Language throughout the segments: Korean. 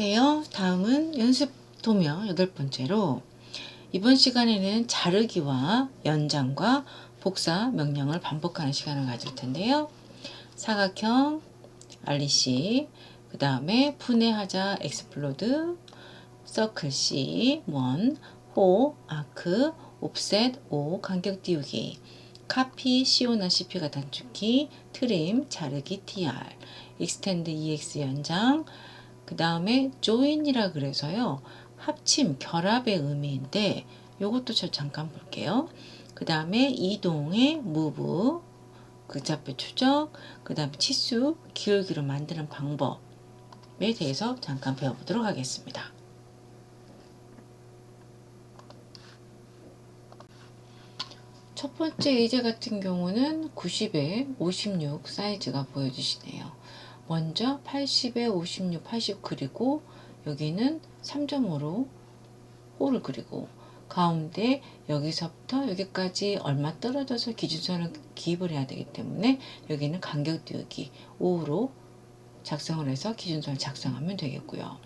안녕하세요. 다음은 연습 도면 8번째로 이번 시간에는 자르기와 연장과 복사 명령을 반복하는 시간을 가질 텐데요. 사각형, 알리시, 그 다음에 분해하자, 엑스플로드, 서클 C, 원, 호, 아크, 옵셋, O, 간격 띄우기, 카피, CO나 CP가 단축키, 트림, 자르기, TR, 익스텐드 EX 연장, 그 다음에 join이라 그래서요. 합침, 결합의 의미인데 요것도 저 잠깐 볼게요. 그 다음에 이동의 move, 극좌표 추적, 그 다음에 치수, 기울기로 만드는 방법에 대해서 잠깐 배워보도록 하겠습니다. 첫 번째 예제 같은 경우는 90에 56 사이즈가 보여주시네요. 먼저 80에 56, 80 그리고 여기는 3점으로 호를 그리고 가운데 여기서부터 여기까지 얼마 떨어져서 기준선을 기입을 해야 되기 때문에 여기는 간격 띄우기 5로 작성을 해서 기준선을 작성하면 되겠고요.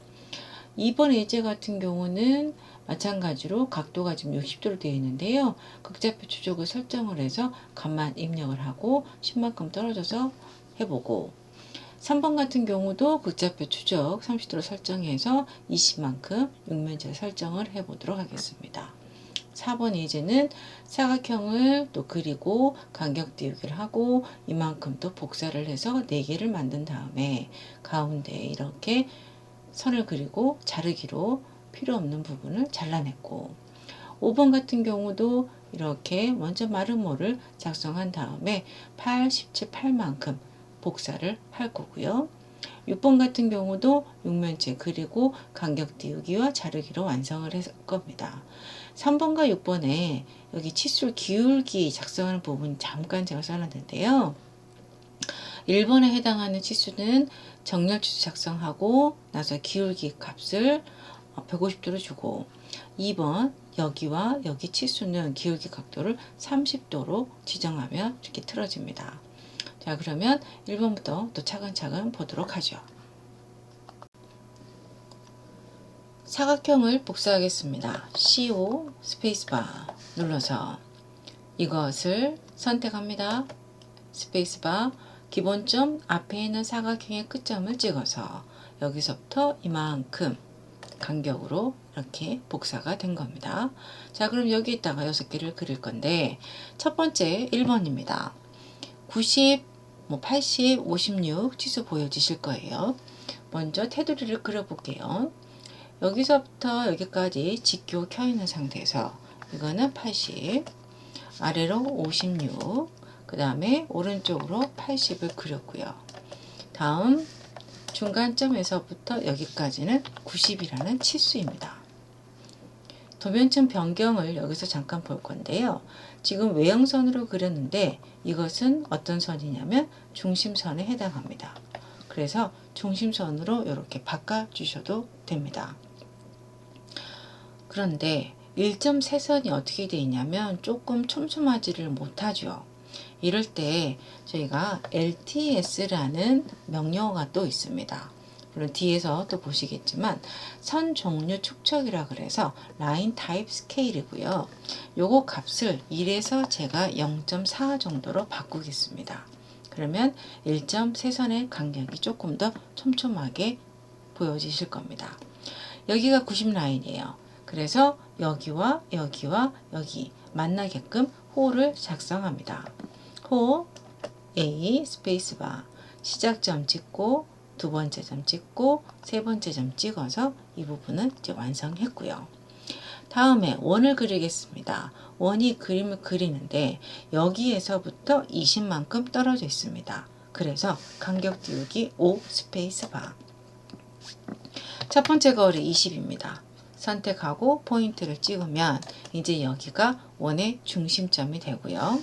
이번 예제 같은 경우는 마찬가지로 각도가 지금 60도로 되어 있는데요. 극좌표 추적을 설정을 해서 값만 입력을 하고 10만큼 떨어져서 해보고 3번 같은 경우도 극좌표 추적 30도로 설정해서 20만큼 육면체를 설정을 해보도록 하겠습니다. 4번 예제는 사각형을 또 그리고 간격 띄우기를 하고 이만큼 또 복사를 해서 4개를 만든 다음에 가운데 이렇게 선을 그리고 자르기로 필요 없는 부분을 잘라냈고 5번 같은 경우도 이렇게 먼저 마름모를 작성한 다음에 8, 17, 8만큼 복사를 할 거고요. 6번 같은 경우도 육면체 그리고 간격 띄우기와 자르기로 완성을 했을 겁니다. 3번과 6번에 여기 치수 기울기 작성하는 부분 잠깐 제가 써놨는데요. 1번에 해당하는 치수는 정렬 치수 작성하고 나서 기울기 값을 150도로 주고 2번 여기와 여기 치수는 기울기 각도를 30도로 지정하면 이렇게 틀어집니다. 자, 그러면 1번부터 또 차근차근 보도록 하죠. 사각형을 복사하겠습니다. CO 스페이스바 눌러서 이것을 선택합니다. 스페이스바 기본점 앞에 있는 사각형의 끝점을 찍어서 여기서부터 이만큼 간격으로 이렇게 복사가 된 겁니다. 자, 그럼 여기에다가 6개를 그릴 건데 첫 번째 1번입니다. 90, 80, 56 치수 보여주실 거예요. 먼저 테두리를 그려볼게요. 여기서부터 여기까지 직교 켜 있는 상태에서 이거는 80, 아래로 56, 그 다음에 오른쪽으로 80을 그렸고요. 다음 중간점에서부터 여기까지는 90이라는 치수입니다. 도면층 변경을 여기서 잠깐 볼 건데요. 지금 외형선으로 그렸는데 이것은 어떤 선이냐면 중심선에 해당합니다. 그래서 중심선으로 이렇게 바꿔주셔도 됩니다. 그런데 1.3선이 어떻게 되어 있냐면 조금 촘촘하지를 못하죠. 이럴 때 저희가 LTS라는 명령어가 또 있습니다. 물론 뒤에서 또 보시겠지만 선 종류 축척이라 그래서 라인 타입 스케일이고요. 요거 값을 1에서 제가 0.4 정도로 바꾸겠습니다. 그러면 1.3선의 간격이 조금 더 촘촘하게 보여지실 겁니다. 여기가 90 라인이에요. 그래서 여기와 여기와 여기 만나게끔 호를 작성합니다. 호 A 스페이스바 시작점 찍고 두 번째 점 찍고 세 번째 점 찍어서 이 부분은 이제 완성했고요. 다음에 원을 그리겠습니다. 원이 그림을 그리는데 여기에서부터 20만큼 떨어져 있습니다. 그래서 간격 띄우기 5 스페이스바. 첫 번째 거리 20입니다. 선택하고 포인트를 찍으면 이제 여기가 원의 중심점이 되고요.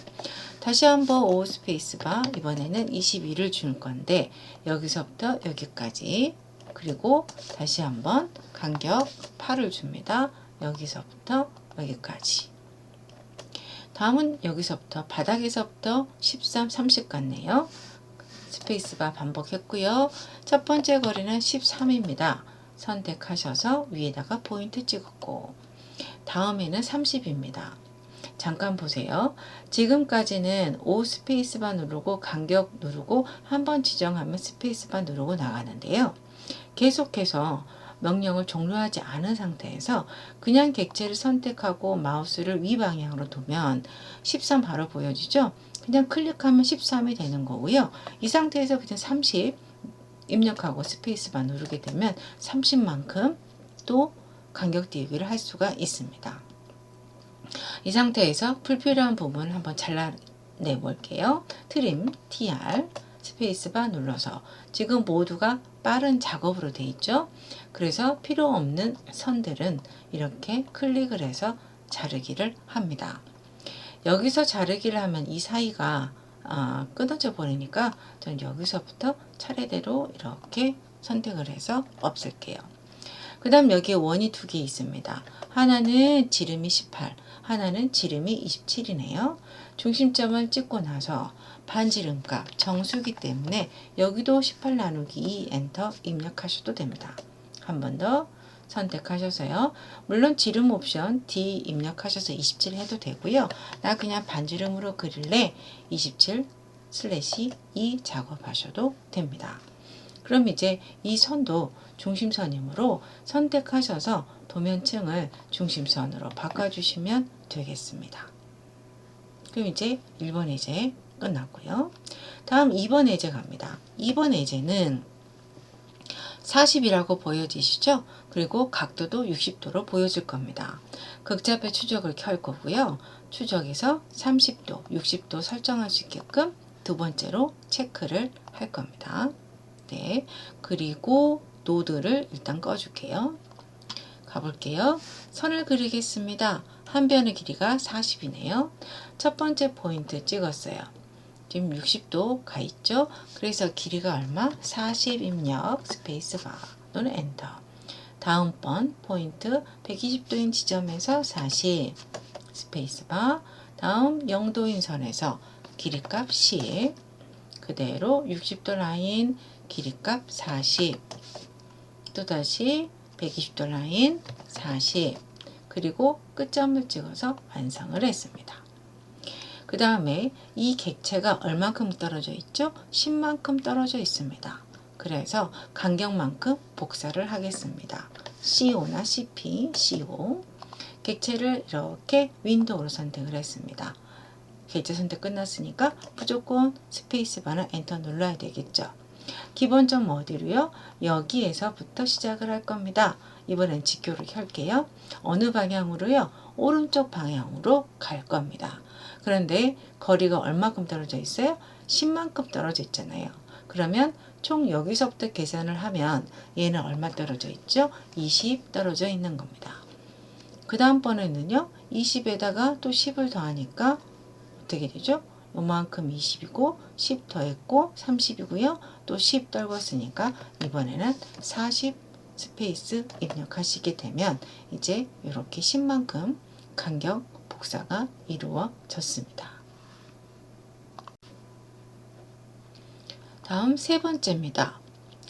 다시 한번 5 스페이스바 이번에는 22를 줄 건데 여기서부터 여기까지 그리고 다시 한번 간격 8을 줍니다. 여기서부터 여기까지. 다음은 여기서부터 바닥에서부터 13, 30 같네요. 스페이스바 반복했고요. 첫 번째 거리는 13입니다. 선택하셔서 위에다가 포인트 찍었고, 다음에는 30입니다. 잠깐 보세요. 지금까지는 O 스페이스바 누르고 간격 누르고 한번 지정하면 스페이스바 누르고 나가는데요. 계속해서 명령을 종료하지 않은 상태에서 그냥 객체를 선택하고 마우스를 위 방향으로 두면 13 바로 보여지죠? 그냥 클릭하면 13이 되는 거고요. 이 상태에서 그냥 30 입력하고 스페이스바 누르게 되면 30만큼 또 간격 띄우기를 할 수가 있습니다. 이 상태에서 불필요한 부분을 한번 잘라내 볼게요. 트림, TR, 스페이스바 눌러서 지금 모두가 빠른 작업으로 되어 있죠. 그래서 필요 없는 선들은 이렇게 클릭을 해서 자르기를 합니다. 여기서 자르기를 하면 이 사이가 끊어져 버리니까 전 여기서부터 차례대로 이렇게 선택을 해서 없앨게요. 그 다음 여기에 원이 두 개 있습니다. 하나는 지름이 18, 하나는 지름이 27이네요. 중심점을 찍고 나서 반지름값 정수기 때문에 여기도 18 나누기 2 엔터 입력하셔도 됩니다. 한 번 더 선택하셔서요. 물론 지름 옵션 D 입력하셔서 27 해도 되고요. 나 그냥 반지름으로 그릴래 27/2 작업하셔도 됩니다. 그럼 이제 이 선도 중심선이므로 선택하셔서 도면층을 중심선으로 바꿔주시면 되겠습니다. 그럼 이제 1번 예제 끝났고요. 다음 2번 예제 갑니다. 2번 예제는 40이라고 보여지시죠? 그리고 각도도 60도로 보여질 겁니다. 극좌표 추적을 켤 거고요. 추적에서 30도, 60도 설정할 수 있게끔 두 번째로 체크를 할 겁니다. 네, 그리고 노드를 일단 꺼줄게요. 가볼게요. 선을 그리겠습니다. 한 변의 길이가 40이네요. 첫 번째 포인트 찍었어요. 지금 60도 가 있죠. 그래서 길이가 얼마? 40 입력 스페이스바 또는 엔터. 다음번 포인트 120도인 지점에서 40 스페이스바. 다음 0도인 선에서 길이값 10. 그대로 60도 라인 길이값 40. 또다시 120도 라인 40. 그리고 끝점을 찍어서 완성을 했습니다. 그 다음에 이 객체가 얼만큼 떨어져 있죠? 10만큼 떨어져 있습니다. 그래서 간격만큼 복사를 하겠습니다. CO나 CP, CO. 객체를 이렇게 윈도우로 선택을 했습니다. 객체 선택 끝났으니까 무조건 스페이스바나 엔터 눌러야 되겠죠. 기본점 어디로요? 여기에서부터 시작을 할 겁니다. 이번엔 직교를 켤게요. 어느 방향으로요? 오른쪽 방향으로 갈 겁니다. 그런데 거리가 얼마큼 떨어져 있어요? 10만큼 떨어져 있잖아요. 그러면 총 여기서부터 계산을 하면 얘는 얼마 떨어져 있죠? 20 떨어져 있는 겁니다. 그 다음번에는요. 20에다가 또 10을 더하니까 어떻게 되죠? 요만큼 20이고 10 더했고 30이고요. 또 10 떨궜으니까 이번에는 40 스페이스 입력하시게 되면 이제 이렇게 10만큼 간격 복사가 이루어졌습니다. 다음 세 번째입니다.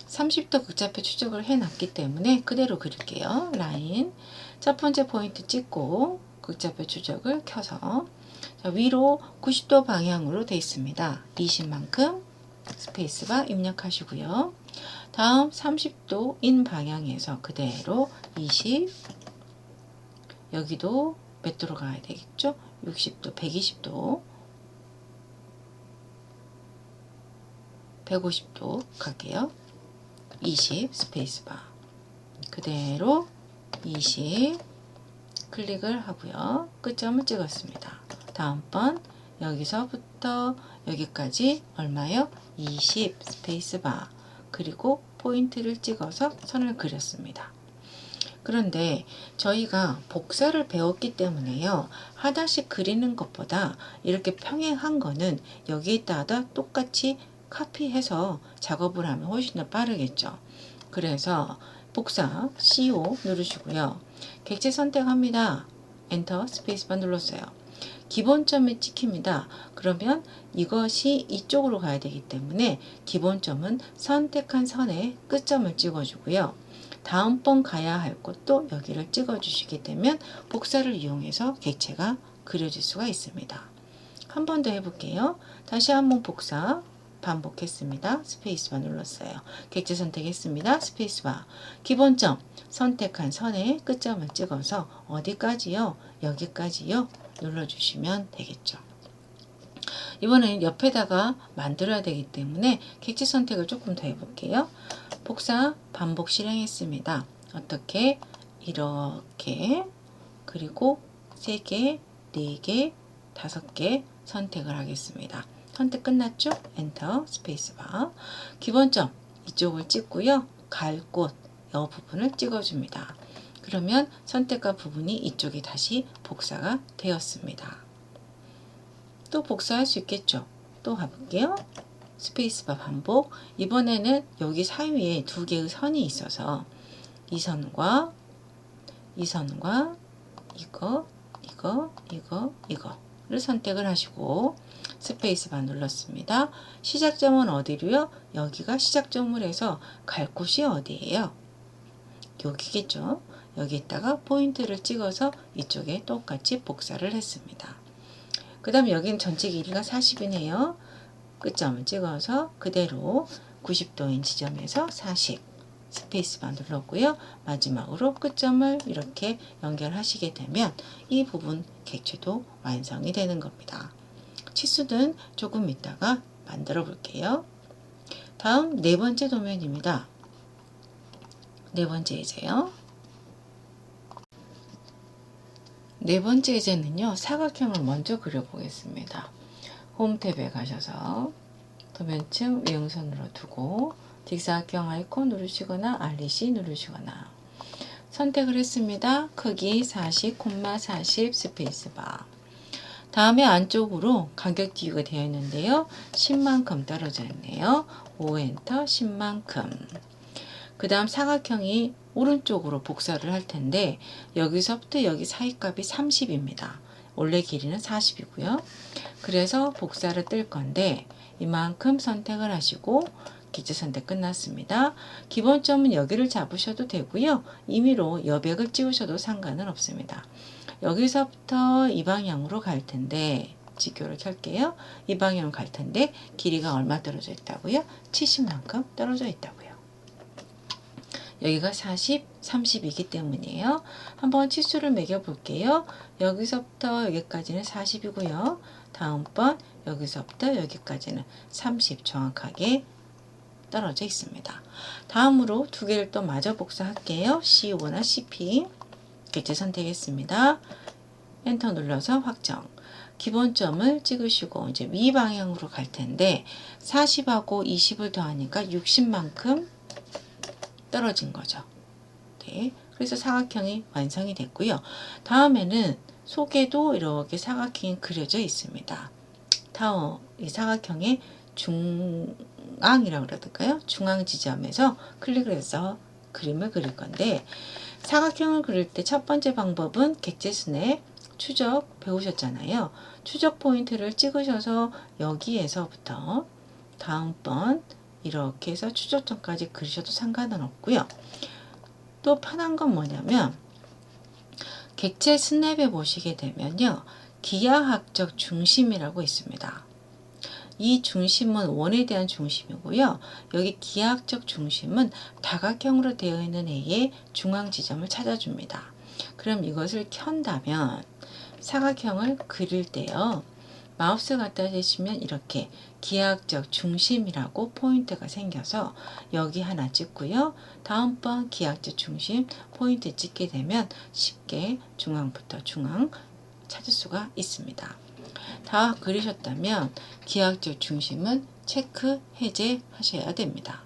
30도 극좌표 추적을 해놨기 때문에 그대로 그릴게요. 라인 첫 번째 포인트 찍고 극좌표 추적을 켜서 위로 90도 방향으로 되어 있습니다. 20만큼 스페이스바 입력하시고요. 다음 30도인 방향에서 그대로 20 여기도 몇 도로 가야 되겠죠? 60도, 120도 150도 갈게요. 20 스페이스바 그대로 20 클릭을 하고요. 끝점을 찍었습니다. 다음번 여기서부터 여기까지 얼마요? 20 스페이스바 그리고 포인트를 찍어서 선을 그렸습니다. 그런데 저희가 복사를 배웠기 때문에요. 하나씩 그리는 것보다 이렇게 평행한 거는 여기에다가 똑같이 카피해서 작업을 하면 훨씬 더 빠르겠죠. 그래서 복사 CO 누르시고요. 객체 선택합니다. 엔터 스페이스바 눌렀어요. 기본점에 찍힙니다. 그러면 이것이 이쪽으로 가야 되기 때문에 기본점은 선택한 선에 끝점을 찍어주고요. 다음번 가야 할 곳도 여기를 찍어주시게 되면 복사를 이용해서 객체가 그려질 수가 있습니다. 한 번 더 해볼게요. 다시 한번 복사 반복했습니다. 스페이스바 눌렀어요. 객체 선택했습니다. 스페이스바. 기본점 선택한 선에 끝점을 찍어서 어디까지요? 여기까지요? 눌러주시면 되겠죠. 이번에는 옆에다가 만들어야 되기 때문에 객체 선택을 조금 더 해볼게요. 복사 반복 실행했습니다. 어떻게? 이렇게 그리고 3개, 4개, 5개 선택을 하겠습니다. 선택 끝났죠? 엔터 스페이스바. 기본점 이쪽을 찍고요. 갈 곳 이 부분을 찍어줍니다. 그러면 선택한 부분이 이쪽에 다시 복사가 되었습니다. 또 복사할 수 있겠죠? 또 가볼게요. 스페이스바 반복. 이번에는 여기 사이에 2개의 선이 있어서 이 선과 이거를 선택을 하시고 스페이스바 눌렀습니다. 시작점은 어디로요? 여기가 시작점을 해서 갈 곳이 어디예요? 여기겠죠? 여기에다가 포인트를 찍어서 이쪽에 똑같이 복사를 했습니다. 그 다음에 여기는 전체 길이가 40이네요. 끝점을 찍어서 그대로 90도인 지점에서 40 스페이스바 눌렀고요. 마지막으로 끝점을 이렇게 연결하시게 되면 이 부분 객체도 완성이 되는 겁니다. 치수는 조금 이따가 만들어 볼게요. 다음 4번째 도면입니다. 4번째 예제요. 4번째 예제는요. 사각형을 먼저 그려보겠습니다. 홈 탭에 가셔서 도면층 위용선으로 두고 직사각형 아이콘 누르시거나 REC 누르시거나 선택을 했습니다. 크기 40, 40 스페이스바. 다음에 안쪽으로 간격 띄우가 되어 있는데요. 10만큼 떨어져 있네요. 5엔터 10만큼. 그 다음 사각형이 오른쪽으로 복사를 할 텐데 여기서부터 여기 사이 값이 30입니다. 원래 길이는 40이고요. 그래서 복사를 뜰 건데 이만큼 선택을 하시고 객체 선택 끝났습니다. 기본점은 여기를 잡으셔도 되고요. 임의로 여백을 찍으셔도 상관은 없습니다. 여기서부터 이 방향으로 갈 텐데 지교를 켤게요. 이 방향으로 갈 텐데 길이가 얼마 떨어져 있다고요? 70만큼 떨어져 있다고요. 여기가 40, 30이기 때문이에요. 한번 치수를 매겨 볼게요. 여기서부터 여기까지는 40이고요. 다음번 여기서부터 여기까지는 30 정확하게 떨어져 있습니다. 다음으로 2개를 또 마저 복사할게요. C5나 CP 객체 선택했습니다. 엔터 눌러서 확정. 기본점을 찍으시고 이제 위 방향으로 갈 텐데 40하고 20을 더하니까 60만큼 떨어진 거죠. 네, 그래서 사각형이 완성이 됐고요. 다음에는 속에도 이렇게 사각형이 그려져 있습니다. 이 사각형의 중앙이라고 그럴까요? 중앙 지점에서 클릭을 해서 그림을 그릴 건데 사각형을 그릴 때 첫 번째 방법은 객체 스냅 추적 배우셨잖아요. 추적 포인트를 찍으셔서 여기에서부터 다음번 이렇게 해서 추적점까지 그리셔도 상관은 없고요. 또 편한 건 뭐냐면 객체 스냅에 보시게 되면요. 기하학적 중심이라고 있습니다. 이 중심은 원에 대한 중심이고요. 여기 기하학적 중심은 다각형으로 되어 있는 A의 중앙 지점을 찾아줍니다. 그럼 이것을 켠다면 사각형을 그릴 때요. 마우스 갖다 대시면 이렇게 기하학적 중심이라고 포인트가 생겨서 여기 하나 찍고요. 다음번 기하학적 중심 포인트 찍게 되면 쉽게 중앙부터 중앙 찾을 수가 있습니다. 다 그리셨다면 기하학적 중심은 체크 해제하셔야 됩니다.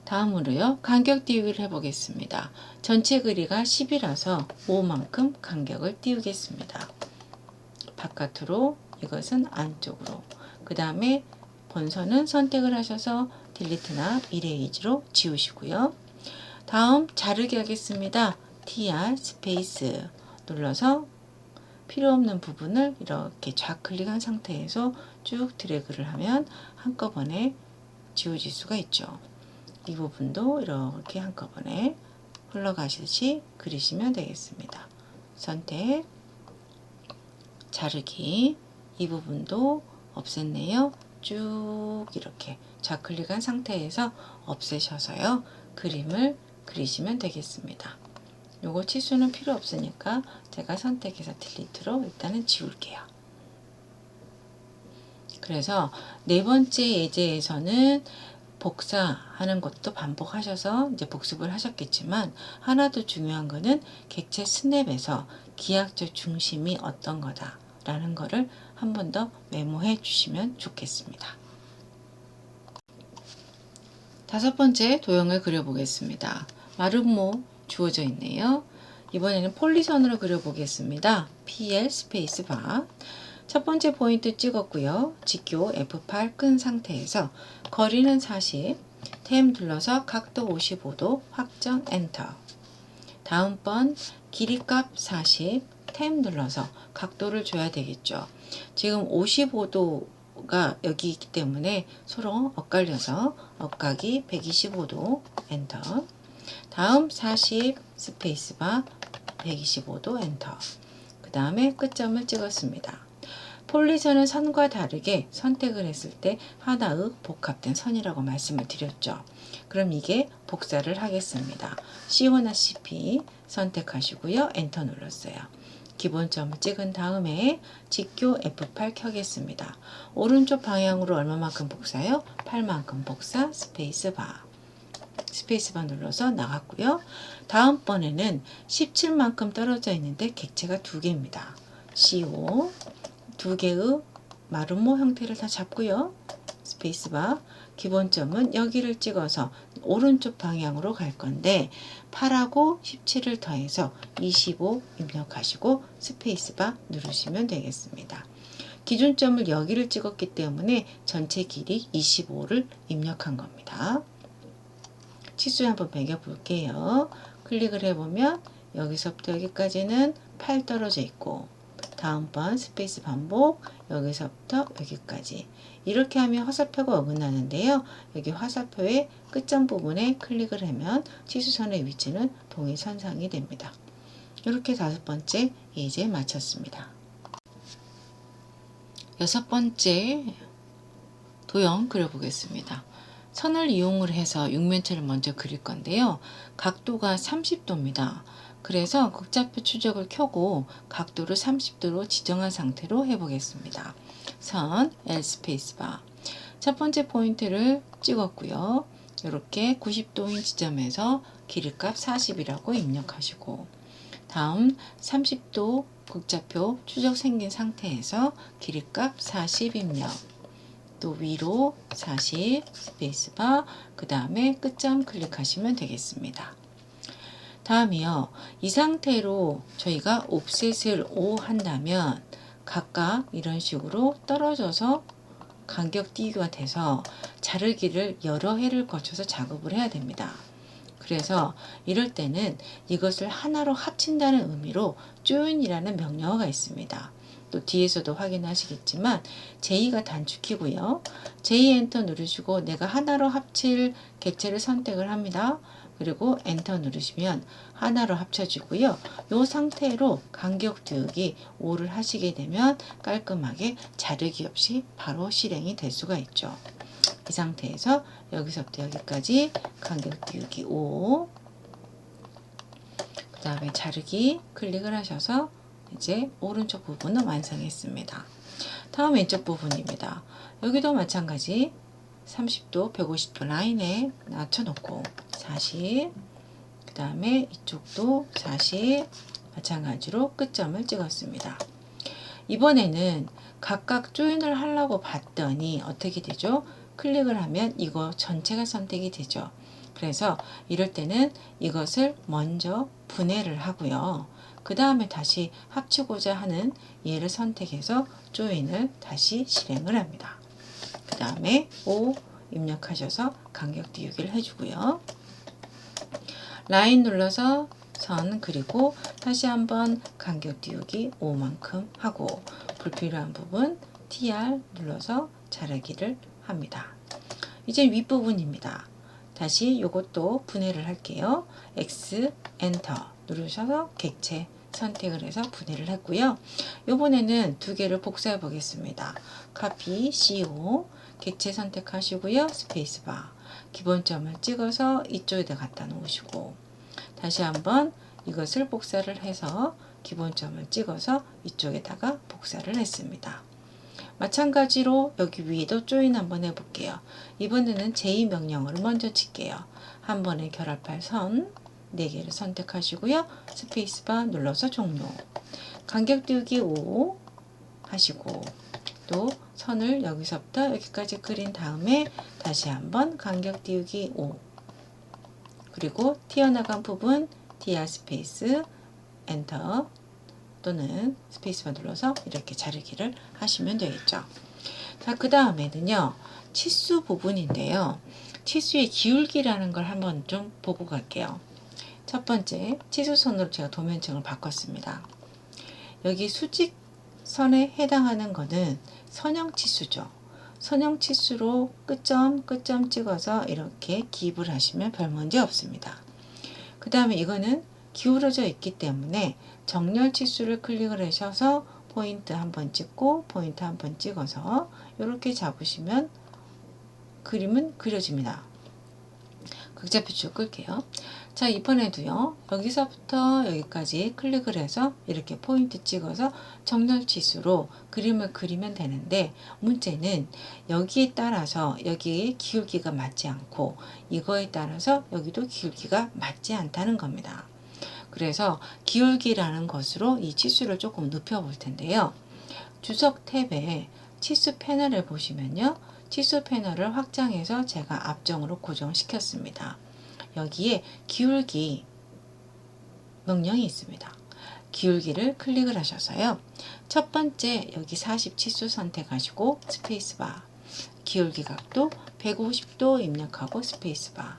다음으로요. 간격 띄우기를 해보겠습니다. 전체 길이가 10이라서 5만큼 간격을 띄우겠습니다. 바깥으로 이것은 안쪽으로 그 다음에 본선은 선택을 하셔서 딜리트나 이레이즈로 지우시고요. 다음 자르기 하겠습니다. TR 스페이스 눌러서 필요 없는 부분을 이렇게 좌클릭한 상태에서 쭉 드래그를 하면 한꺼번에 지워질 수가 있죠. 이 부분도 이렇게 한꺼번에 흘러가시듯이 그리시면 되겠습니다. 선택, 자르기, 이 부분도 없앴네요. 쭉 이렇게 좌클릭한 상태에서 없애셔서요. 그림을 그리시면 되겠습니다. 요거 치수는 필요 없으니까 제가 선택해서 딜리트로 일단은 지울게요. 그래서 네 번째 예제에서는 복사하는 것도 반복하셔서 이제 복습을 하셨겠지만, 하나 더 중요한 거는 객체 스냅에서 기하학적 중심이 어떤 거다 라는 거를 한 번 더 메모해 주시면 좋겠습니다. 다섯 번째 도형을 그려보겠습니다. 마름모 주어져 있네요. 이번에는 폴리선으로 그려보겠습니다. PL 스페이스바. 첫 번째 포인트 찍었고요. 직교 F8 끈 상태에서 거리는 40, 탭 눌러서 각도 55도 확정 엔터. 다음번 길이값 40, 탭 눌러서 각도를 줘야 되겠죠. 지금 55도가 여기 있기 때문에 서로 엇갈려서 엇각이 125도 엔터. 다음 40 스페이스바 125도 엔터. 그 다음에 끝점을 찍었습니다. 폴리선은 선과 다르게 선택을 했을 때 하나의 복합된 선이라고 말씀을 드렸죠. 그럼 이게 복사를 하겠습니다. C나 CP 선택하시고요. 엔터 눌렀어요. 기본점을 찍은 다음에 직교 F8 켜겠습니다. 오른쪽 방향으로 얼마만큼 복사요? 8만큼 복사 스페이스바. 스페이스바 눌러서 나갔고요. 다음번에는 17만큼 떨어져 있는데 객체가 두 개입니다. CO 두 개의 마름모 형태를 다 잡고요. 스페이스바. 기본점은 여기를 찍어서 오른쪽 방향으로 갈 건데 8하고 17을 더해서 25 입력하시고 스페이스바 누르시면 되겠습니다. 기준점을 여기를 찍었기 때문에 전체 길이 25를 입력한 겁니다. 치수에 한번 매겨 볼게요. 클릭을 해보면 여기서부터 여기까지는 8 떨어져 있고, 다음번 스페이스 반복, 여기서부터 여기까지. 이렇게 하면 화살표가 어긋나는데요. 여기 화살표의 끝점 부분에 클릭을 하면 치수선의 위치는 동일선상이 됩니다. 이렇게 다섯 번째 예제 마쳤습니다. 여섯 번째 도형 그려보겠습니다. 선을 이용을 해서 육면체를 먼저 그릴 건데요. 각도가 30도입니다. 그래서 극좌표 추적을 켜고 각도를 30도로 지정한 상태로 해보겠습니다. 선 L 스페이스바. 첫 번째 포인트를 찍었고요. 이렇게 90도인 지점에서 길이값 40이라고 입력하시고, 다음 30도 극좌표 추적 생긴 상태에서 길이값 40 입력. 또 위로 40 스페이스바, 그 다음에 끝점 클릭하시면 되겠습니다. 다음이요. 이 상태로 저희가 옵셋을 5 한다면 각각 이런 식으로 떨어져서 간격 띄기가 돼서 자르기를 여러 회를 거쳐서 작업을 해야 됩니다. 그래서 이럴 때는 이것을 하나로 합친다는 의미로 join이라는 명령어가 있습니다. 또 뒤에서도 확인하시겠지만 J가 단축키고요. J 엔터 누르시고 내가 하나로 합칠 객체를 선택을 합니다. 그리고 엔터 누르시면 하나로 합쳐지고요. 이 상태로 간격 띄우기 5를 하시게 되면 깔끔하게 자르기 없이 바로 실행이 될 수가 있죠. 이 상태에서 여기서부터 여기까지 간격 띄우기 5, 그 다음에 자르기 클릭을 하셔서 이제 오른쪽 부분은 완성했습니다. 다음 왼쪽 부분입니다. 여기도 마찬가지 30도 150도 라인에 낮춰놓고 40, 그 다음에 이쪽도 40 마찬가지로 끝점을 찍었습니다. 이번에는 각각 조인을 하려고 봤더니 어떻게 되죠? 클릭을 하면 이거 전체가 선택이 되죠. 그래서 이럴 때는 이것을 먼저 분해를 하고요. 그 다음에 다시 합치고자 하는 얘를 선택해서 조인을 다시 실행을 합니다. 그 다음에 5 입력하셔서 간격 띄우기를 해주고요. 라인 눌러서 선 그리고 다시 한번 간격 띄우기 5만큼 하고 불필요한 부분 TR 눌러서 자르기를 합니다. 이제 윗부분입니다. 다시 요것도 분해를 할게요. X 엔터 누르셔서 객체 선택을 해서 분해를 했고요. 요번에는 두 개를 복사해 보겠습니다. 카피 CO 객체 선택하시고요. 스페이스바 기본점을 찍어서 이쪽에다 갖다 놓으시고 다시 한번 이것을 복사를 해서 기본점을 찍어서 이쪽에다가 복사를 했습니다. 마찬가지로 여기 위에도 조인 한번 해볼게요. 이번에는 제2명령어를 먼저 칠게요. 한 번에 결합할 선 4개를 선택하시고요. 스페이스바 눌러서 종료. 간격 띄우기 5 하시고 또 선을 여기서부터 여기까지 그린 다음에 다시 한번 간격 띄우기 5 그리고 튀어나간 부분 DR 스페이스 엔터 또는 스페이스바 눌러서 이렇게 자르기를 하시면 되겠죠. 자, 그 다음에는요. 치수 부분인데요. 치수의 기울기라는 걸 한번 좀 보고 갈게요. 첫 번째 치수선으로 제가 도면층을 바꿨습니다. 여기 수직선에 해당하는 거는 선형치수죠. 선형치수로 끝점 찍어서 이렇게 기입을 하시면 별 문제 없습니다. 그 다음에 이거는 기울어져 있기 때문에 정렬 치수를 클릭을 하셔서 포인트 한번 찍고 포인트 한번 찍어서 이렇게 잡으시면 그림은 그려집니다. 극좌표축 끌게요. 자, 이번에도요. 여기서부터 여기까지 클릭을 해서 이렇게 포인트 찍어서 정렬 치수로 그림을 그리면 되는데 문제는 여기에 따라서 여기에 기울기가 맞지 않고 이거에 따라서 여기도 기울기가 맞지 않다는 겁니다. 그래서 기울기라는 것으로 이 치수를 조금 높여 볼 텐데요. 주석 탭에 치수 패널을 보시면요. 치수 패널을 확장해서 제가 앞정으로 고정시켰습니다. 여기에 기울기 명령이 있습니다. 기울기를 클릭을 하셔서요. 첫 번째 여기 40 치수 선택하시고 스페이스바 기울기 각도 150도 입력하고 스페이스바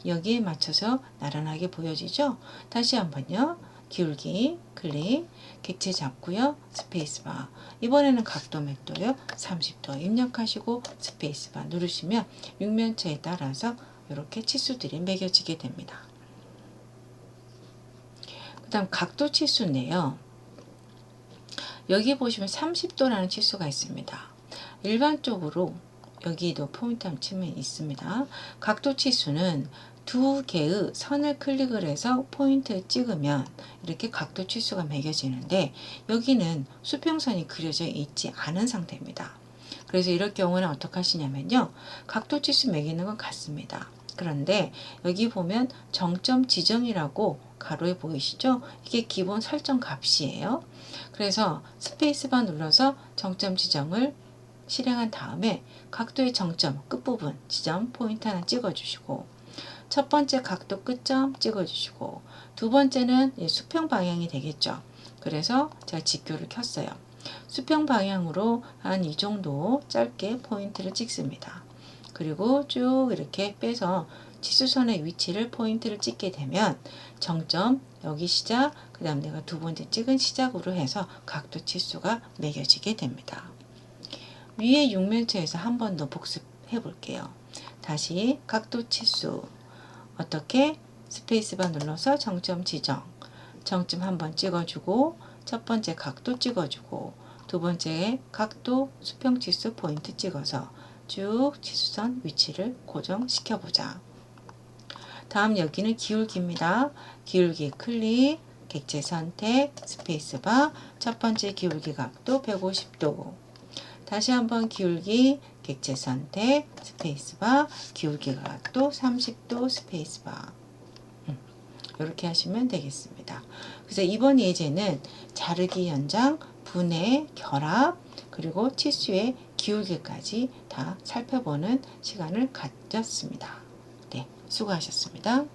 여기에 맞춰서 나란하게 보여지죠? 다시 한번요. 기울기 클릭 객체 잡고요. 스페이스바 이번에는 각도 몇 도요? 30도 입력하시고 스페이스바 누르시면 육면체에 따라서 이렇게 치수들이 매겨지게 됩니다. 그 다음 각도 치수인데요. 여기 보시면 30도라는 치수가 있습니다. 일반적으로 여기도 포인트 한번 치면 있습니다. 각도 치수는 두 개의 선을 클릭을 해서 포인트를 찍으면 이렇게 각도 치수가 매겨지는데 여기는 수평선이 그려져 있지 않은 상태입니다. 그래서 이럴 경우는 어떻게 하시냐면요. 각도 치수 매기는 건 같습니다. 그런데 여기 보면 정점 지정이라고 가로에 보이시죠? 이게 기본 설정 값이에요. 그래서 스페이스바 눌러서 정점 지정을 실행한 다음에 각도의 정점 끝부분 지점 포인트 하나 찍어주시고 첫 번째 각도 끝점 찍어주시고 두 번째는 수평 방향이 되겠죠. 그래서 제가 직교를 켰어요. 수평 방향으로 한 이 정도 짧게 포인트를 찍습니다. 그리고 쭉 이렇게 빼서 치수선의 위치를 포인트를 찍게 되면 정점 여기 시작 그 다음 내가 두 번째 찍은 시작으로 해서 각도 치수가 매겨지게 됩니다. 위에 육면체에서 한 번 더 복습해 볼게요. 다시 각도 치수 어떻게 스페이스바 눌러서 정점 지정 정점 한번 찍어주고 첫 번째 각도 찍어주고 두 번째 각도 수평 치수 포인트 찍어서 쭉 치수선 위치를 고정시켜 보자. 다음 여기는 기울기입니다. 기울기 클릭 객체 선택 스페이스바 첫 번째 기울기 각도 150도 다시 한번 기울기 객체 선택 스페이스바 기울기 각도 30도 스페이스바 이렇게 하시면 되겠습니다. 그래서 이번 예제는 자르기 연장 분해 결합 그리고 치수의 기울기까지 다 살펴보는 시간을 가졌습니다. 네, 수고하셨습니다.